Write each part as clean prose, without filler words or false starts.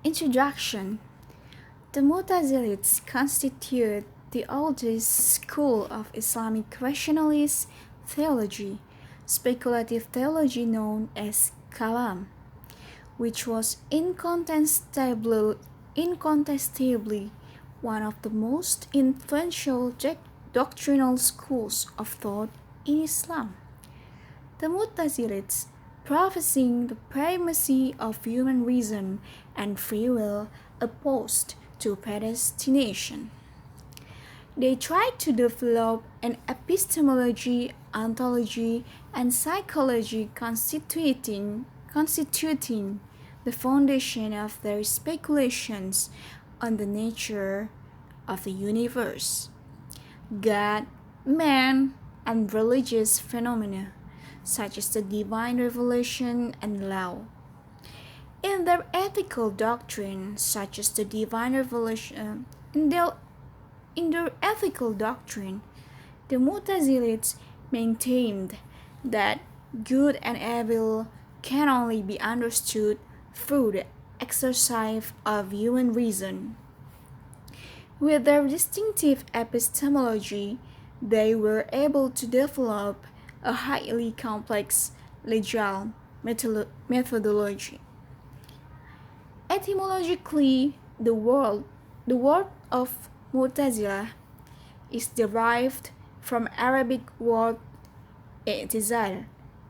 Introduction. The Mu'tazilites constitute the oldest school of Islamic rationalist theology, speculative theology known as Kalam, which was incontestably one of the most influential doctrinal schools of thought in Islam. The Mu'tazilites, professing the primacy of human reason and free will, opposed to predestination. They tried to develop an epistemology, ontology, and psychology constituting the foundation of their speculations on the nature of the universe, God, man, and religious phenomena, such as the divine revelation and law. In their ethical doctrine, such as the divine revelation, in their ethical doctrine, the Mu'tazilites maintained that good and evil can only be understood through the exercise of human reason. With their distinctive epistemology, they were able to develop a highly complex legal methodology. Etymologically, the word of Mu'tazila is derived from Arabic word i'tizal,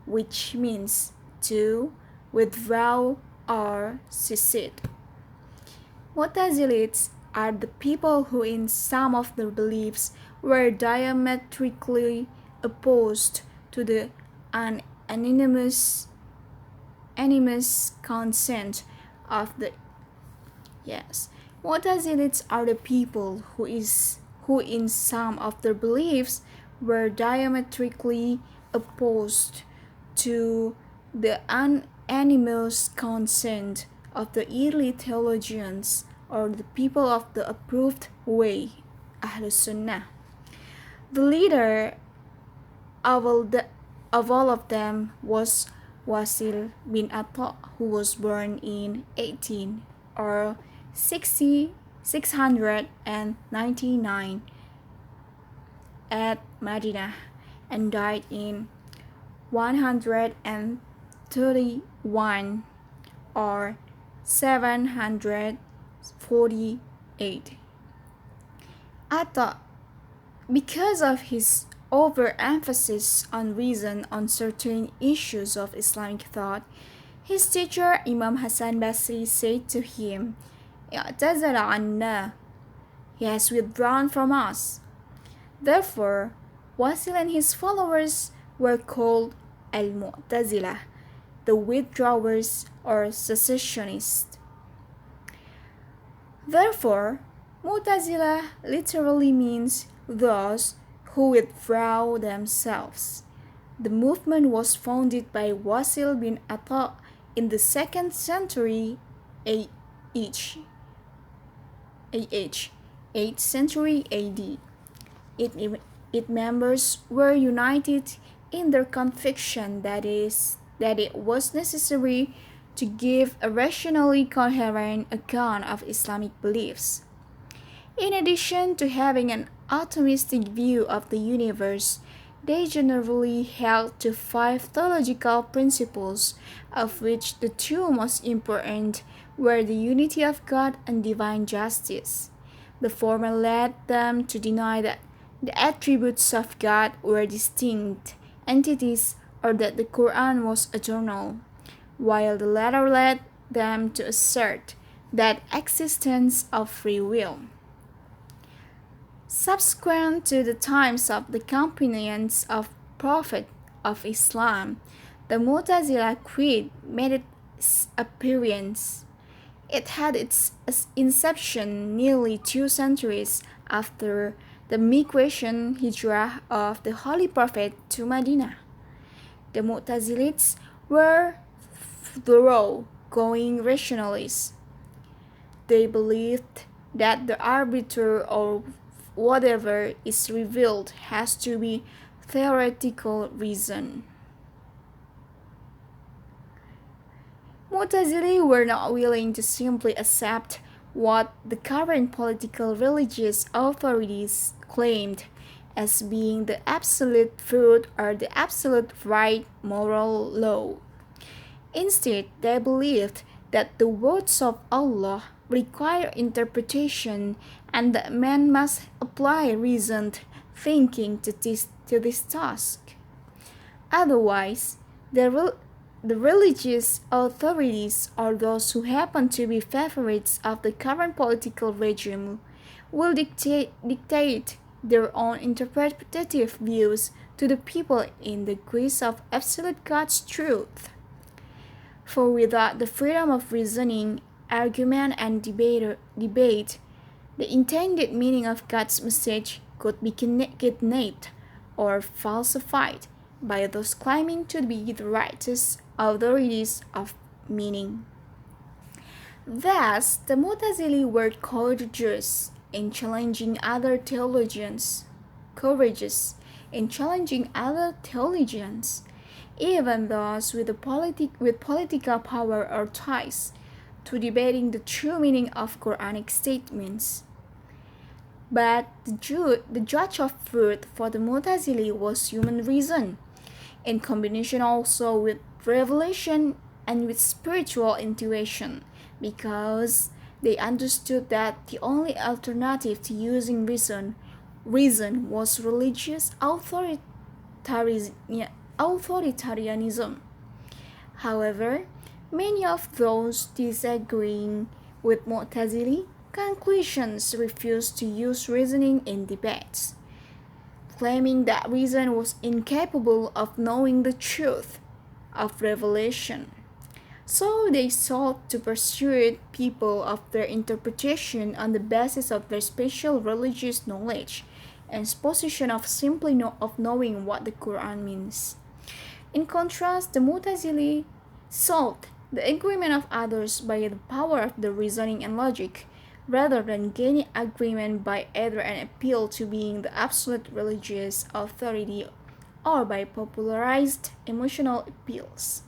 which means to withdraw or secede. Mu'tazilites are the people who in some of their beliefs were diametrically opposed to the unanimous consent of the yes. Mu'tazilites are the people who in some of their beliefs were diametrically opposed to the unanimous consent of the early theologians or the people of the approved way, Ahlus Sunnah. The leader of all of them was Wasil bin Atta, who was born in 18 or 699 at Madinah and died in 131 or 748. Atta, because of his overemphasis on reason on certain issues of Islamic thought, his teacher Imam Hassan Basri said to him, "i'tazala anna," he has withdrawn from us. Therefore, Wasil and his followers were called al-Mu'tazilah, the withdrawers or secessionists. Therefore, Mu'tazilah literally means those who withdraw themselves. The movement was founded by Wasil bin Atta in the 2nd century AH, 8th century AD. Its members were united in their conviction that it was necessary to give a rationally coherent account of Islamic beliefs. In addition to having an atomistic view of the universe, they generally held to 5 theological principles, of which the 2 most important were the unity of God and divine justice. The former led them to deny that the attributes of God were distinct entities or that the Quran was eternal, while the latter led them to assert that existence of free will. Subsequent to the times of the companions of Prophet of Islam, the Mu'tazila creed made its appearance. It had its inception nearly 2 centuries after the migration hijrah of the Holy Prophet to Medina. The Mu'tazilites were thorough-going rationalists. They believed that the arbiter or whatever is revealed has to be theoretical reason. Mu'tazili were not willing to simply accept what the current political religious authorities claimed as being the absolute truth or the absolute right moral law. Instead, they believed that the words of Allah require interpretation and that man must apply reasoned thinking to this task. Otherwise, the religious authorities or those who happen to be favorites of the current political regime will dictate their own interpretative views to the people in the guise of absolute God's truth. For without the freedom of reasoning, argument, and debate, the intended meaning of God's message could be kidnapped or falsified by those claiming to be the righteous authorities of meaning. Thus, the Mu'tazili were courageous in challenging other theologians, courageous in challenging other theologians, even those with political power or ties, to debating the true meaning of Quranic statements. But the judge of truth for the Mu'tazili was human reason, in combination also with revelation and with spiritual intuition, because they understood that the only alternative to using reason was religious authoritarianism. However, many of those disagreeing with Mu'tazili conclusions refused to use reasoning in debates, claiming that reason was incapable of knowing the truth of revelation. So they sought to persuade people of their interpretation on the basis of their special religious knowledge and position of simply of knowing what the Quran means. In contrast, the Mu'tazili sought the agreement of others by the power of the reasoning and logic, rather than gaining agreement by either an appeal to being the absolute religious authority or by popularized emotional appeals.